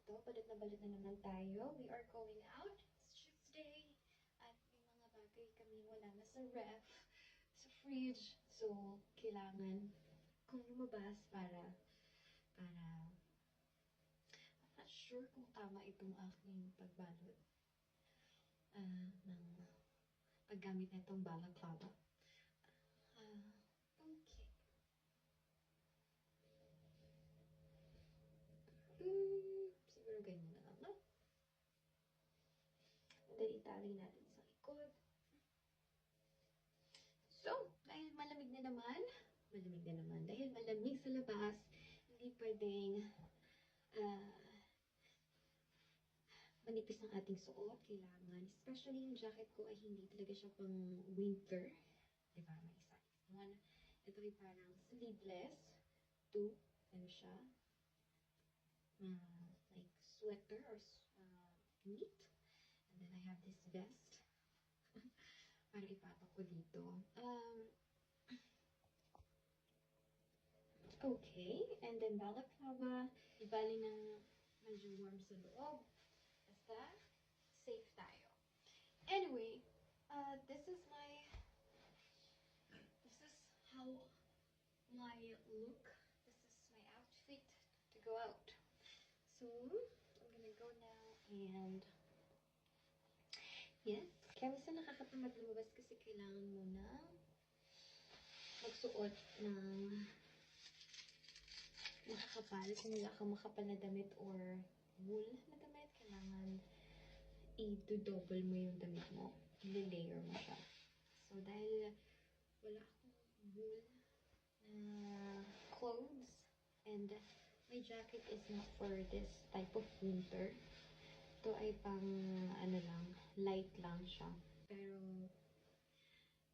ito, balot na naman tayo. We are going out. It's Tuesday. At may mga bagay kami wala na sa ref, sa fridge. So, kailangan kong lumabas para I'm not sure kung tama itong aking pagbalot ng paggamit na itong balaclava. Okay. Siguro ganyan na lang, no? Then itali natin sa likod. So, dahil malamig na naman, dahil malamig sa labas, hindi pwedeng manipis ang ating suot. Kailangan, especially yung jacket ko ay hindi talaga siya pang winter. Diba? May size 1. Ito ay parang sleeveless. 2. Ano siya? Like sweater or knit. And then I have this vest. para ipatok ko dito. Okay. And then balaclava. Ibali ng medyo warm sa loob. Basta, safe tayo. Anyway, this is how my look. This is my outfit to go out. So, I'm gonna go now and yes, kaya minsan nakakatamad lumabas kasi kailangan mo na magsuot ng makakapal. Kung wala kang makapal na damit or wool na damit, kailangan i-double mo yung damit mo. I-layer mo siya. So, dahil wala akong wool na clothes and my jacket is not for this type of winter. Ito ay pang light lang siya. Pero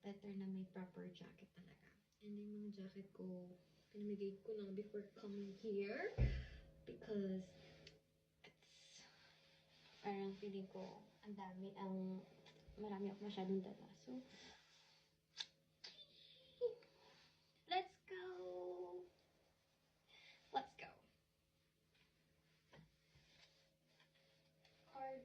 better na may proper jacket talaga. And yung mga jacket ko, pinamigay ko lang before coming here because it's parang feeling ko marami ako masyadong dala. So, let's go! Let's go! Card.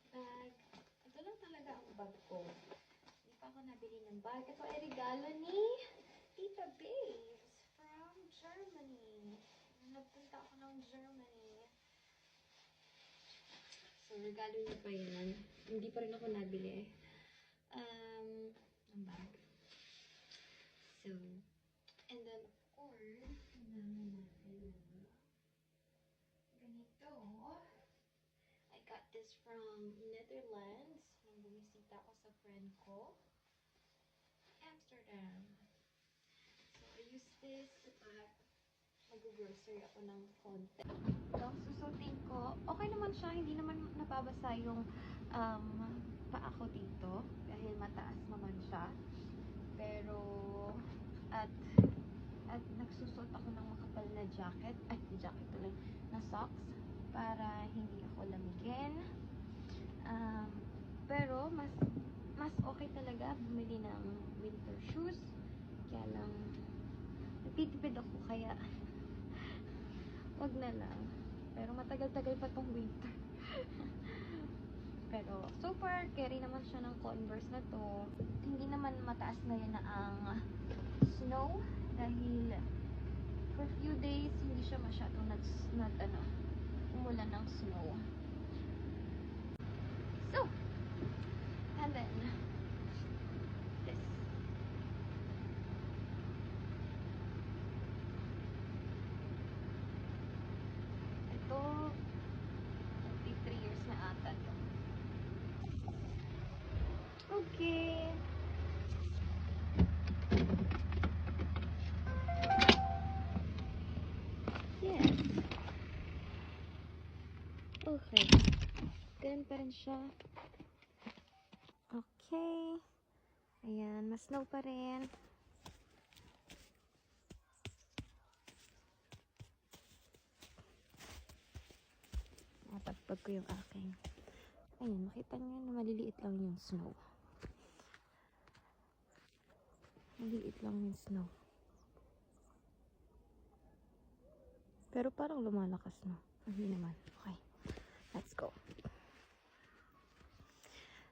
Bag. Ito lang talaga ang bag ko. Hindi pa ako nabili ng bag. Ito ay regalo ni Tita Babes from Germany. Nagpunta ako ng Germany. So, regalo niya pa yan. Hindi pa rin ako nabili. Ang bag. So, and then, of course, kailangan natin ganito. I got this from Netherlands. Nung bumisita ako sa friend ko. Amsterdam. So, I use this pag mag-grocery ako ng konti. So, susutin ko. Okay naman siya. Hindi naman nababasa yung paa ko dito. Dahil mataas naman siya. Pero, at nagsusuot ako ng makapal na jacket. Na socks. Para hindi ako lamigin. Pero, mas okay talaga bumili ng winter shoes. Kaya lang, nagtitipid ako kaya wag na lang. Pero matagal-tagal pa tong winter. Pero so far, carry naman siya ng Converse na to. Hindi naman mataas ngayon na ang snow dahil for few days hindi siya masyadong umulan ng snow. So, and then this. Ito 23 years na ata to. Okay. Yes. Okay. Ganun pa rin siya. Okay. Ayan, mas snow pa rin. Napagpag ko yung aking. Ayan, makita nyo na maliliit lang yung snow. Maliliit lang yung snow. Pero parang lumalakas na. Hindi naman. Okay. Let's go.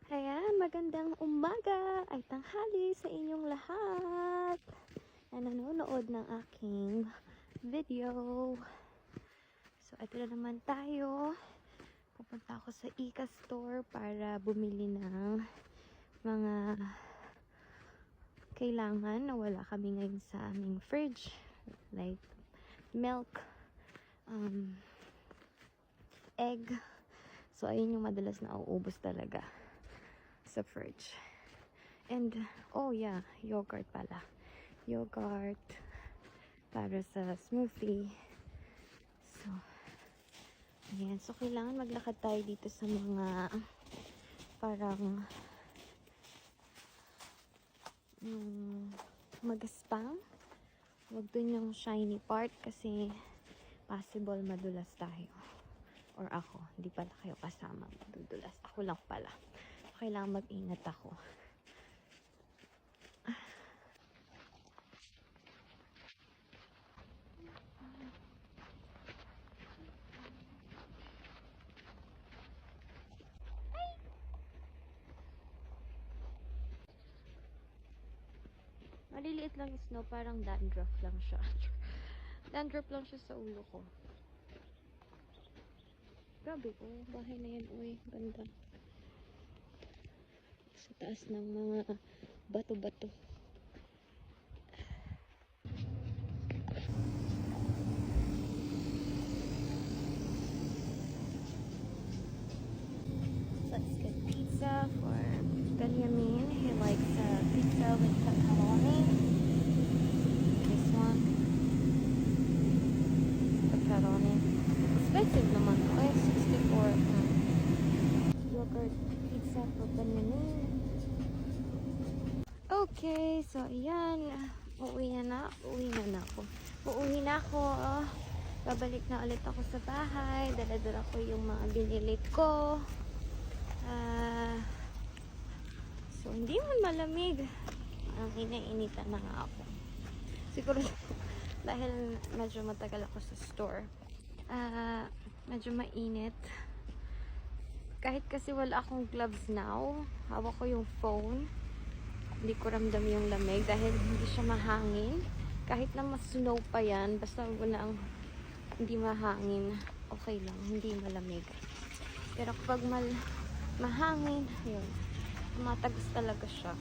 Ayan, magandang umaga ay tanghali sa inyong lahat na nanonood ng aking video. So, ito na naman tayo. Pupunta ako sa Ika store para bumili ng mga kailangan na wala kami ngayon sa aming fridge. Like milk, egg. So, ayun yung madalas na uubos talaga sa fridge. And, oh yeah, yogurt pala. Yogurt para sa smoothie. So, ayan. So, kailangan maglakad tayo dito sa mga parang magaspang. Huwag dun yung shiny part kasi possible madulas tayo. Or ako. Hindi pala kayo kasama madudulas. Ako lang pala. So, kailangan mag-ingat ako. Maliliit lang yung snow, parang dandruff lang siya. Dandruff lang siya sa ulo ko. Grabe, oh, bahay na yan, uy, ganda. Sa taas ng mga bato-bato. Let's get pizza for Benjamin. He likes pizza with pepperoni. This one. Pepperoni. Expensive naman. Okay, 64. Yogurt pizza for Benjamin. Okay, so ayan. Uuwi na ako. Uuwi na ako. Babalik na ulit ako sa bahay. Dala-dala ko yung mga binili ko. So, hindi man malamig. Ang inainitan na nga ako. Siguro, dahil medyo matagal ako sa store. Medyo mainit. Kahit kasi wala akong gloves now, hawak ko yung phone. Hindi ko ramdam yung lamig dahil hindi siya mahangin. Kahit na mas snow pa yan, basta wala ang hindi mahangin, okay lang, hindi malamig. Pero kapag mahangin, yun, tumatagos talaga siya.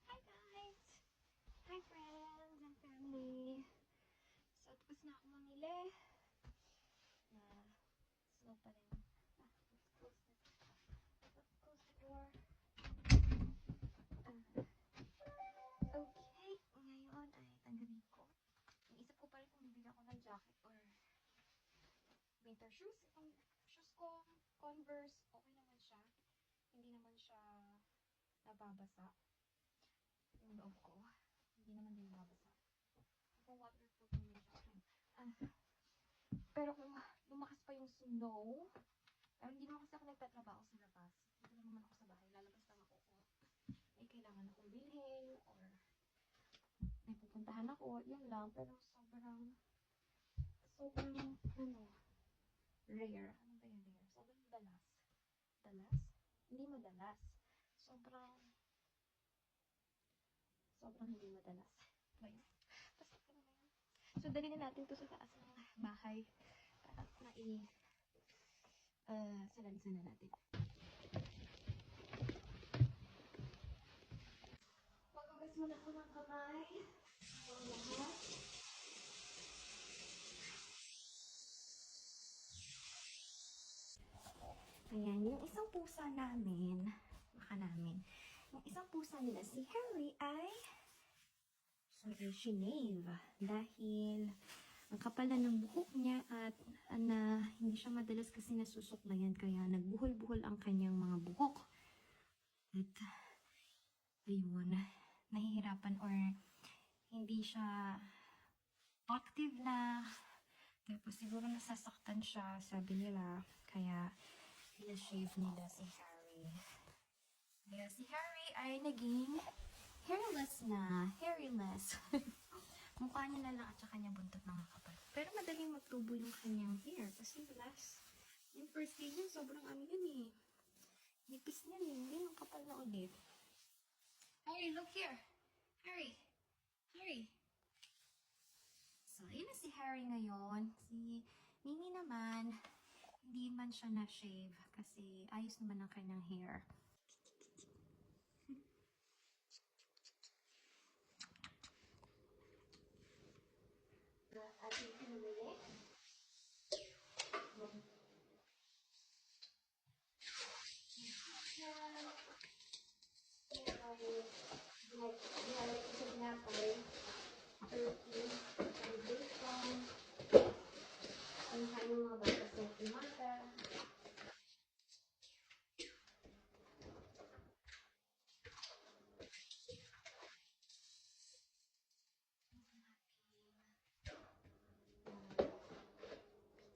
Hi guys! Hi friends and family! So, tapos na ako mamili. Snow pa rin. Let's close the door. Okay, ngayon ay tanggalin ko. Iisip ko pa rin kung bibigyan ko ng jacket or winter shoes. Itong shoes ko, Converse, okay naman siya. Hindi naman siya nababasa. Yung loob ko. Hindi naman din nababasa. Kung waterproof naman siya. Pero kung lumakas pa yung snow, pero hindi naman kasi ako nagtatrabaho sa labas. Dito lang naman ako sa bahay. Lalabas lang ako kung may kailangan akong bilhin or may pupuntahan ako. Yun lang. Pero sobrang rare. Ano ba yung rare? Sobrang dalas. Dalas? Hindi madalas. Sobrang hindi madalas. Bayan. Basta ka na yun. So, dalhin na natin to sa taas ng bahay. Para salansan na natin. Maghugas muna ako ng kamay. Ayan, yung isang pusa namin, yung isang pusa nila, si Harry ay sinave dahil ang kapal na ng buhok niya at na hindi siya madalas kasi nasusuklayan kaya nagbuhol-buhol ang kanyang mga buhok. At ayun, nahihirapan or hindi siya active na. Tapos siguro nasasaktan siya, sabi nila. Kaya na-shave nila si Harry. Kaya si Harry ay naging hairless na. Hairless. Mukha niya na lang at saka niya buntot mga kapal. Pero madaling magtubo yung kanyang hair. Kasi yung first day niya, sobrang yun eh. Nipis niya eh. Hindi yung kapal na ulit. Harry, look here. Harry. Harry. So, ayun na si Harry ngayon. Si Mimi naman, hindi man siya na-shave kasi ayos naman ang kanyang hair. Ating pinumili. Ginalagay ko sa tinapay. Turkey, bacon, ang kanyang mga batas ng timata.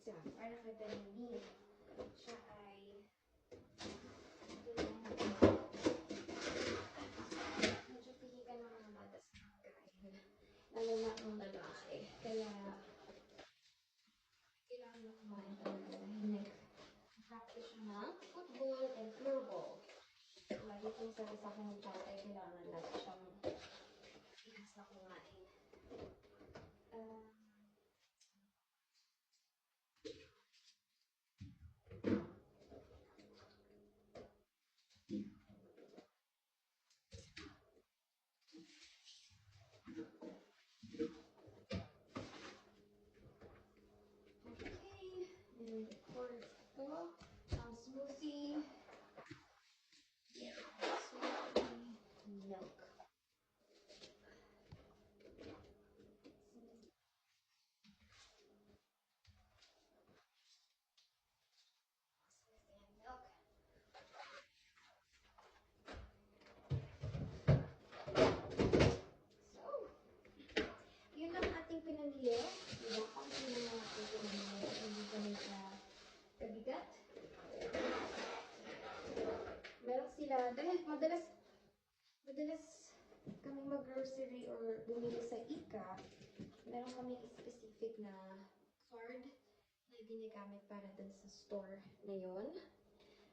Pizza, para kay Danilin. Siya ay medyo pihigan ng mga batas ng kain. Lalo na ang lalaki. Kaya kailangan mo kumain talaga dahil nag-practice siya ng football and floorball. Lagi kong sabi sa akin ng tatay, kailangan lagi siyang ihas na kumain. Okay, and of course, ito, smoothie, milk. So, yun lang ating pinamili. Diba? Ang yun lang ating pinamili. Hindi kami sa kabigat. Meron sila, dahil madalas kami mag-grocery or bumili sa Ika, meron kami specific na card na ginagamit para dun sa store na yun.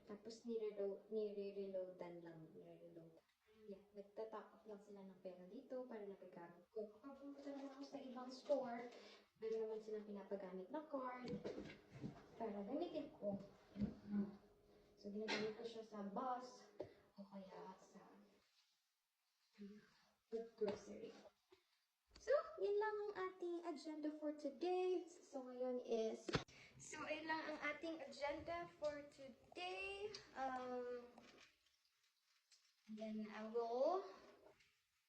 Tapos nire-reloadan lang. Yeah, nagtatapos lang sila ng pera dito para nagagamit ko. Kapag pumunta naman ako sa ibang store, meron naman silang pinapagamit na card para gamitin ko. So, ginagamit ko siya sa bus o kaya sa grocery. So, yun lang ang ating agenda for today. So, ngayon is... So, yun lang ang ating agenda for today. Then, I will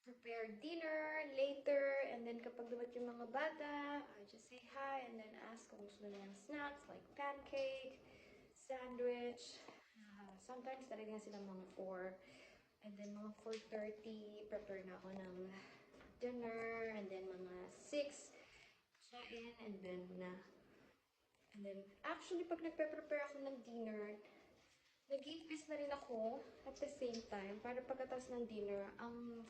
prepare dinner later. And then, kapag dumat yung mga bata, I just say hi and then ask kung gusto nila ng snacks like pancake, sandwich. Sometimes talaga sila mga 4. And then, mga 4:30, prepare na ako ng dinner. And then, mga 6, kain. And then, actually, pag nagpe-prepare ako ng dinner, nag-iipis na rin ako at the same time. Para pagkatapos ng dinner, ang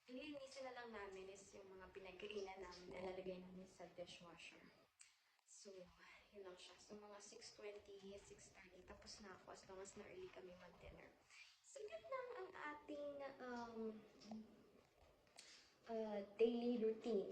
ilinisin na lang namin is yung mga pinagkainan namin, ilalagay namin sa dishwasher. So, yun lang siya. So, mga 6:20, 6:30, tapos na ako as long as na-early kami mag-dinner. So, yun lang ang ating daily routine.